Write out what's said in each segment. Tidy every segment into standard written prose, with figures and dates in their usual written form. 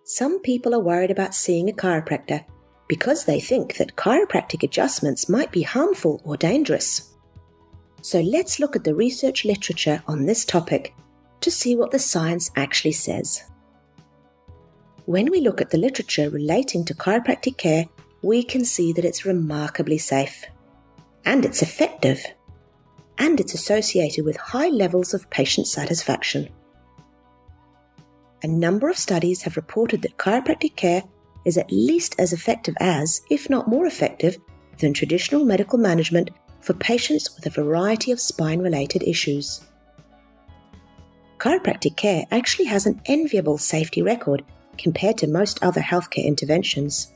Some people are worried about seeing a chiropractor because they think that chiropractic adjustments might be harmful or dangerous. So let's look at the research literature on this topic to see what the science actually says. When we look at the literature relating to chiropractic care, we can see that it's remarkably safe, and it's effective, and it's associated with high levels of patient satisfaction. A number of studies have reported that chiropractic care is at least as effective as, if not more effective, than traditional medical management for patients with a variety of spine-related issues. Chiropractic care actually has an enviable safety record compared to most other healthcare interventions.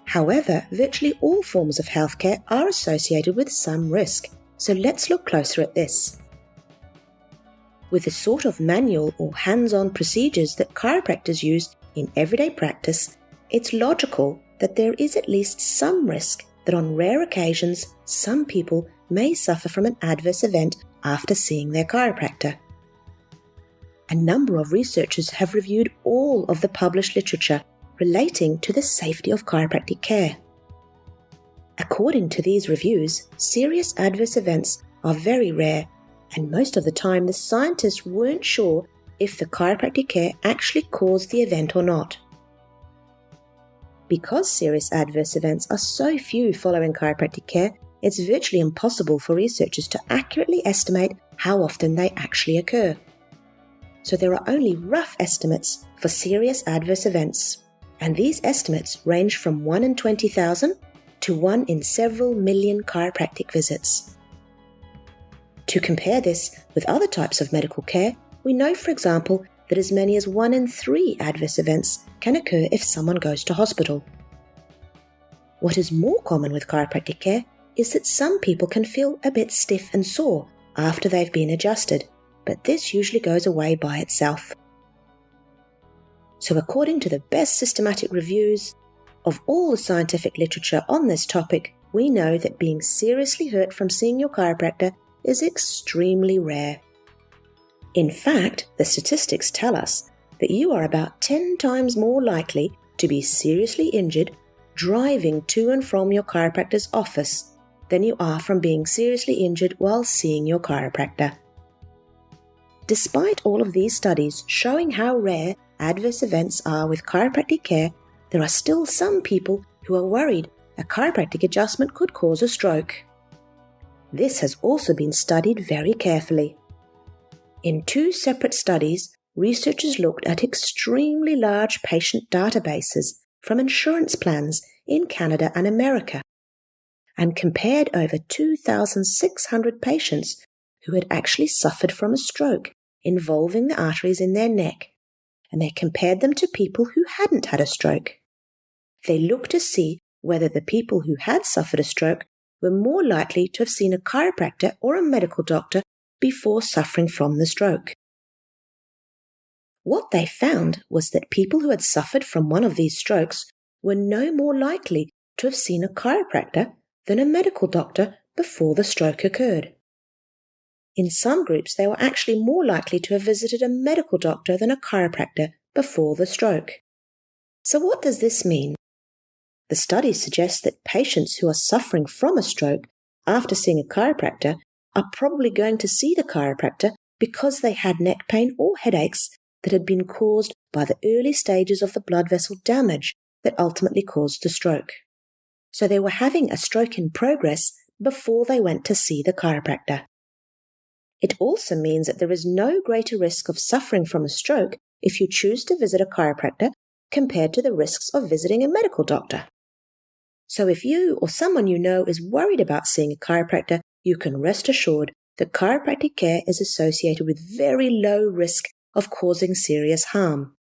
However, virtually all forms of healthcare are associated with some risk, so let's look closer at this. With the sort of manual or hands-on procedures that chiropractors use in everyday practice, it's logical that there is at least some risk that on rare occasions some people may suffer from an adverse event after seeing their chiropractor. A number of researchers have reviewed all of the published literature relating to the safety of chiropractic care. According to these reviews, serious adverse events are very rare, and most of the time the scientists weren't sure if the chiropractic care actually caused the event or not. Because serious adverse events are so few following chiropractic care, it's virtually impossible for researchers to accurately estimate how often they actually occur. So there are only rough estimates for serious adverse events, and these estimates range from 1 in 20,000 to 1 in several million chiropractic visits. To compare this with other types of medical care, we know, for example, that as many as 1 in 3 adverse events can occur if someone goes to hospital. What is more common with chiropractic care is that some people can feel a bit stiff and sore after they've been adjusted, but this usually goes away by itself. So according to the best systematic reviews of all the scientific literature on this topic, we know that being seriously hurt from seeing your chiropractor is extremely rare. In fact, the statistics tell us that you are about 10 times more likely to be seriously injured driving to and from your chiropractor's office than you are from being seriously injured while seeing your chiropractor. Despite all of these studies showing how rare adverse events are with chiropractic care, there are still some people who are worried a chiropractic adjustment could cause a stroke. This has also been studied very carefully. In 2 separate studies, researchers looked at extremely large patient databases from insurance plans in Canada and America and compared over 2,600 patients who had actually suffered from a stroke involving the arteries in their neck, and they compared them to people who hadn't had a stroke. They looked to see whether the people who had suffered a stroke were more likely to have seen a chiropractor or a medical doctor before suffering from the stroke. What they found was that people who had suffered from one of these strokes were no more likely to have seen a chiropractor than a medical doctor before the stroke occurred. In some groups, they were actually more likely to have visited a medical doctor than a chiropractor before the stroke. So what does this mean? The studies suggest that patients who are suffering from a stroke after seeing a chiropractor are probably going to see the chiropractor because they had neck pain or headaches that had been caused by the early stages of the blood vessel damage that ultimately caused the stroke. So they were having a stroke in progress before they went to see the chiropractor. It also means that there is no greater risk of suffering from a stroke if you choose to visit a chiropractor compared to the risks of visiting a medical doctor. So if you or someone you know is worried about seeing a chiropractor, you can rest assured that chiropractic care is associated with very low risk of causing serious harm.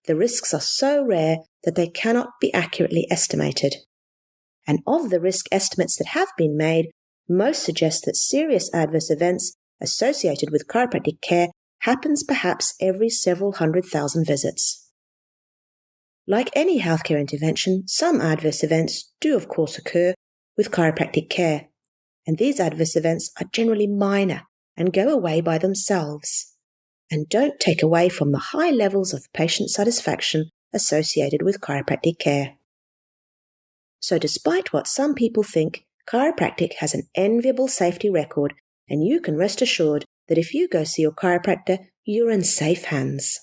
The risks are so rare that they cannot be accurately estimated. And of the risk estimates that have been made, most suggest that serious adverse events associated with chiropractic care happens perhaps every several 100,000 visits. Like any healthcare intervention, some adverse events do of course occur with chiropractic care, and these adverse events are generally minor and go away by themselves. and don't take away from the high levels of patient satisfaction associated with chiropractic care. So despite what some people think, chiropractic has an enviable safety record, and you can rest assured that if you go see your chiropractor, you're in safe hands.